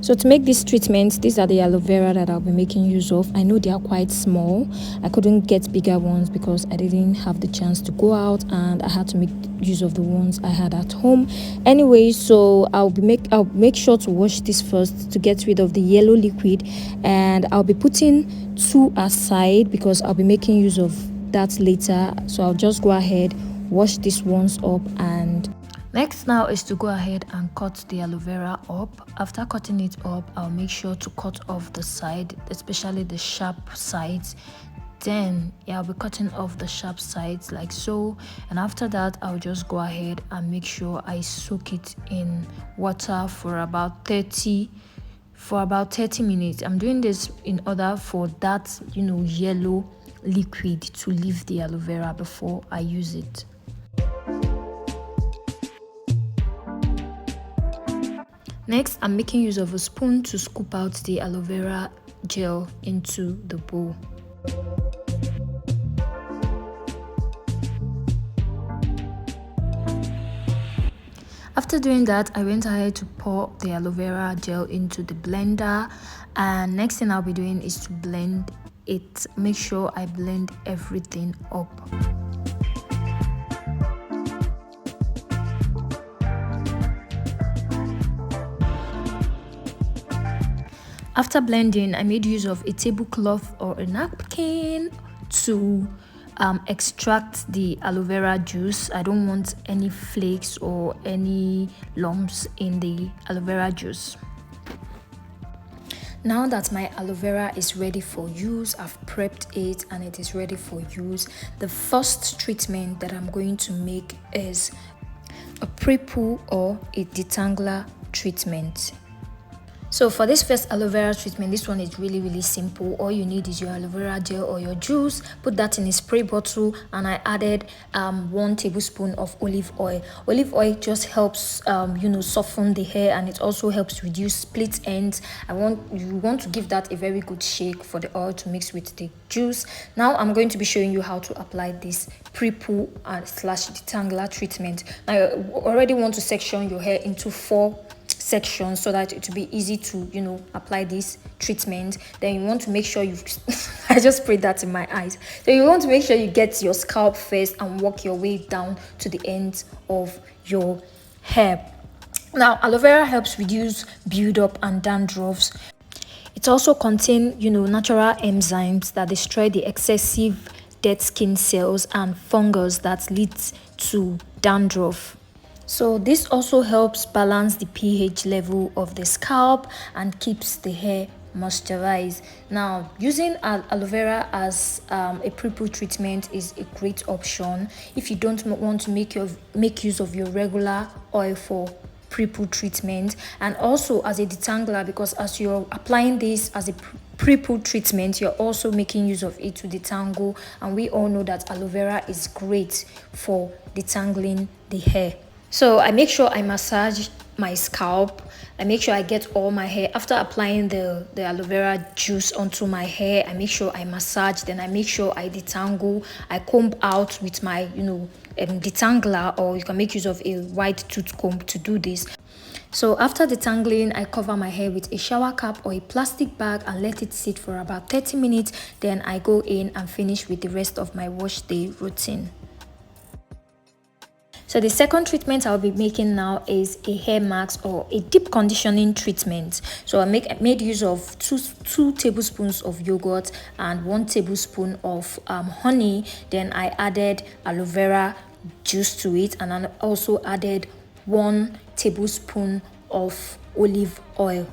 So to make this treatment, these are the aloe vera that I'll be making use of. I know they are quite small. I couldn't get bigger ones because I didn't have the chance to go out, and I had to make use of the ones I had at home. Anyway, so I'll make sure to wash this first to get rid of the yellow liquid, and I'll be putting 2 aside because I'll be making use of that later. So I'll just go ahead, wash these ones up, and next now is to go ahead and cut the aloe vera up. After cutting it up, I'll make sure to cut off the side, especially the sharp sides. Then I'll be cutting off the sharp sides like so, and after that I'll just go ahead and make sure I soak it in water for about 30 minutes. I'm doing this in order for that yellow liquid to leave the aloe vera before I use it. Next, I'm making use of a spoon to scoop out the aloe vera gel into the bowl. After doing that, I went ahead to pour the aloe vera gel into the blender, and next thing I'll be doing is to blend it. Make sure I blend everything up. After blending, I made use of a tablecloth or a napkin to extract the aloe vera juice. I don't want any flakes or any lumps in the aloe vera juice. Now that my aloe vera is ready for use, I've prepped it and it is ready for use. The first treatment that I'm going to make is a pre-poo or a detangler treatment. So for this first aloe vera treatment, this one is really simple. All you need is your aloe vera gel or your juice. Put that in a spray bottle, and I added 1 tablespoon of olive oil. Olive oil just helps soften the hair, and it also helps reduce split ends. You want to give that a very good shake for the oil to mix with the juice. Now I'm going to be showing you how to apply this pre-poo / detangler treatment. Now you already want to section your hair into 4 sections so that it will be easy to apply this treatment. Then you want to make sure I just sprayed that in my eyes. So you want to make sure you get your scalp first and work your way down to the ends of your hair. Now aloe vera helps reduce build-up and dandruffs. It also contains natural enzymes that destroy the excessive dead skin cells and fungus that leads to dandruff. So this also helps balance the pH level of the scalp and keeps the hair moisturized. Now using aloe vera as a pre-poo treatment is a great option if you don't want to make use of your regular oil for pre-poo treatment, and also as a detangler, because as you're applying this as a pre-poo treatment, you're also making use of it to detangle, and we all know that aloe vera is great for detangling the hair. So I make sure I massage my scalp. I make sure I get all my hair. After applying the aloe vera juice onto my hair, I make sure I massage. Then I make sure I detangle. I comb out with my detangler, or you can make use of a white tooth comb to do this. So after detangling, I cover my hair with a shower cap or a plastic bag and let it sit for about 30 minutes. Then I go in and finish with the rest of my wash day routine. So the second treatment I'll be making now is a hair mask or a deep conditioning treatment. So I made use of two tablespoons of yogurt and 1 tablespoon of honey. Then I added aloe vera juice to it, and I also added 1 tablespoon of olive oil.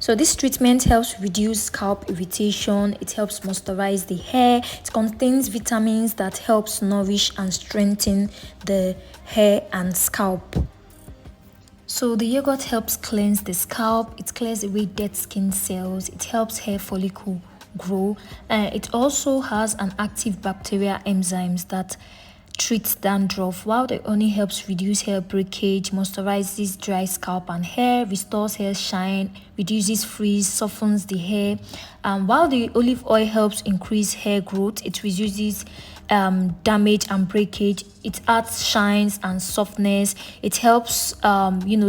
So this treatment helps reduce scalp irritation. It helps moisturize the hair. It contains vitamins that helps nourish and strengthen the hair and scalp. So the yogurt helps cleanse the scalp. It clears away dead skin cells. It helps hair follicle grow. It also has an active bacterial enzymes that treats dandruff, while the honey helps reduce hair breakage, moisturizes dry scalp and hair, restores hair shine, reduces frizz, softens the hair. While the olive oil helps increase hair growth, it reduces damage and breakage. It adds shines and softness. It helps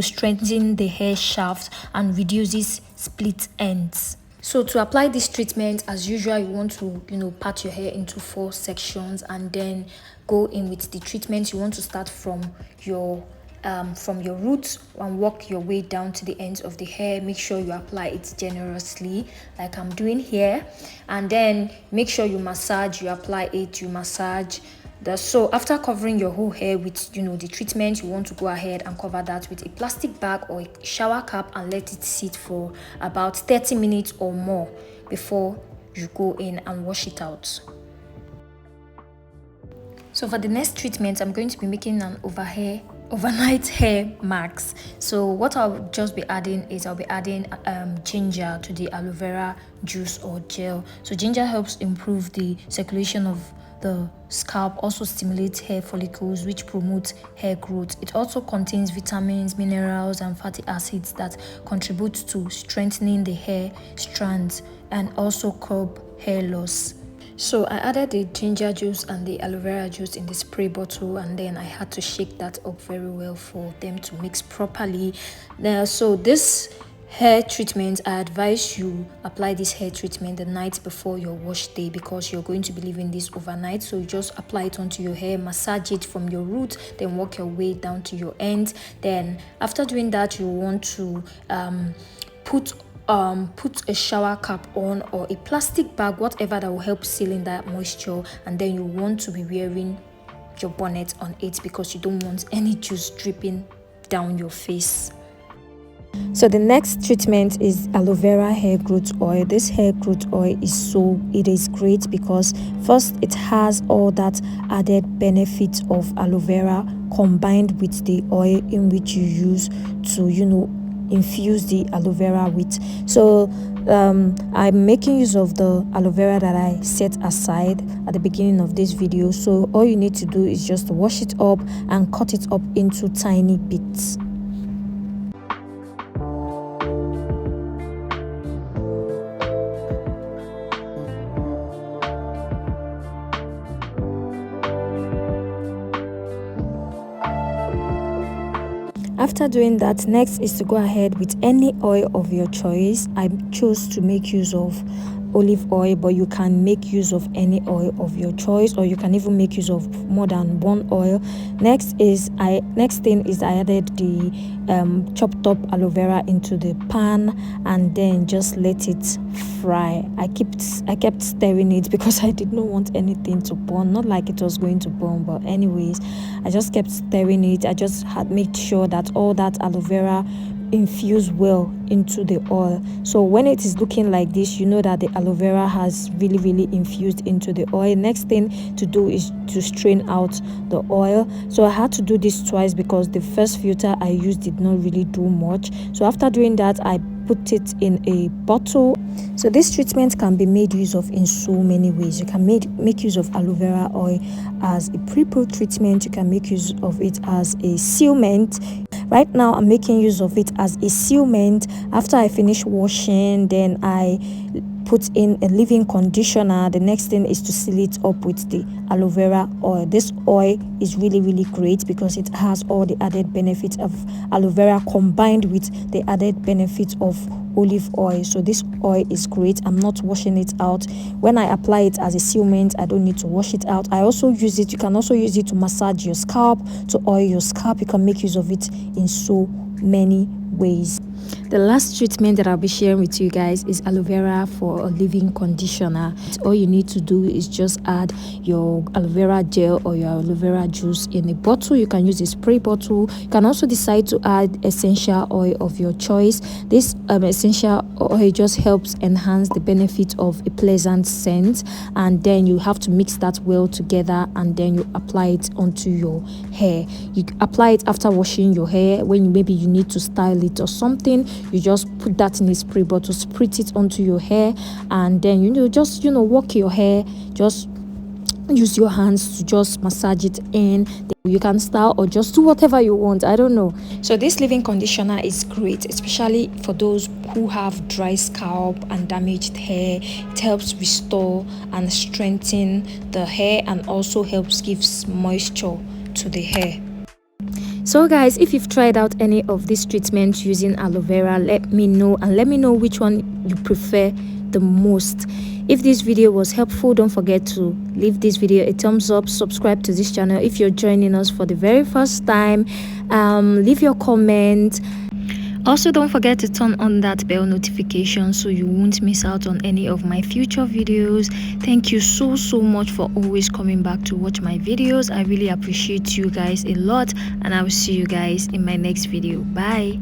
strengthen the hair shaft and reduces split ends. So to apply this treatment, as usual, you want to part your hair into 4 sections and then go in with the treatment. You want to start from your roots and work your way down to the ends of the hair. Make sure you apply it generously like I'm doing here, and then make sure you massage. You apply it, you massage. So after covering your whole hair with the treatment, you want to go ahead and cover that with a plastic bag or a shower cap and let it sit for about 30 minutes or more before you go in and wash it out. So for the next treatment, I'm going to be making an overnight hair mask. So what I'll just be adding is I'll be adding ginger to the aloe vera juice or gel. So ginger helps improve the circulation of the scalp, also stimulates hair follicles, which promotes hair growth. It also contains vitamins, minerals, and fatty acids that contribute to strengthening the hair strands and also curb hair loss. So I added the ginger juice and the aloe vera juice in the spray bottle, and then I had to shake that up very well for them to mix properly. So this hair treatment, I advise you apply this hair treatment the night before your wash day, because you're going to be leaving this overnight. So you just apply it onto your hair, massage it from your root, then work your way down to your end. Then after doing that, you want to put a shower cap on or a plastic bag, whatever that will help seal in that moisture, and then you want to be wearing your bonnet on it because you don't want any juice dripping down your face. So the next treatment is aloe vera hair growth oil. This hair growth oil is great because first, it has all that added benefits of aloe vera combined with the oil in which you use to infuse the aloe vera with. So I'm making use of the aloe vera that I set aside at the beginning of this video. So all you need to do is just wash it up and cut it up into tiny bits. After doing that, next is to go ahead with any oil of your choice. I chose to make use of olive oil, but you can make use of any oil of your choice, or you can even make use of more than one oil. Next thing is I added the chopped up aloe vera into the pan and then just let it fry. I kept stirring it because I did not want anything to burn, not like it was going to burn, but anyways, I just kept stirring it. I just had made sure that all that aloe vera infuse well into the oil. So when it is looking like this, you know that the aloe vera has really infused into the oil. Next thing to do is to strain out the oil. So I had to do this twice because the first filter I used did not really do much. So after doing that, I put it in a bottle. So this treatment can be made use of in so many ways. You can make use of aloe vera oil as a pre-poo treatment. You can make use of it as a sealant. Right now I'm making use of it as a sealant. After I finish washing, then I put in a leave-in conditioner. The next thing is to seal it up with the aloe vera oil. This oil is really great because it has all the added benefits of aloe vera combined with the added benefits of olive oil. So this oil is great. I'm not washing it out. When I apply it as a sealant, I don't need to wash it out. I also use it. You can also use it to massage your scalp, to oil your scalp. You can make use of it in so many ways. The last treatment that I'll be sharing with you guys is aloe vera for a leave-in conditioner. All you need to do is just add your aloe vera gel or your aloe vera juice in a bottle. You can use a spray bottle. You can also decide to add essential oil of your choice. This essential oil just helps enhance the benefit of a pleasant scent, and then you have to mix that well together and then you apply it onto your hair. You apply it after washing your hair when maybe you need to style it or something. You just put that in a spray bottle, spritz it onto your hair, and then just work your hair, just use your hands to just massage it in. You can style or just do whatever you want, I don't know. So this leave-in conditioner is great, especially for those who have dry scalp and damaged hair. It helps restore and strengthen the hair and also helps gives moisture to the hair. So guys, if you've tried out any of these treatments using aloe vera, let me know, and let me know which one you prefer the most. If this video was helpful, don't forget to leave this video a thumbs up, subscribe to this channel if you're joining us for the very first time, leave your comment. Also, don't forget to turn on that bell notification so you won't miss out on any of my future videos. Thank you so much for always coming back to watch my videos. I really appreciate you guys a lot, and I will see you guys in my next video. Bye.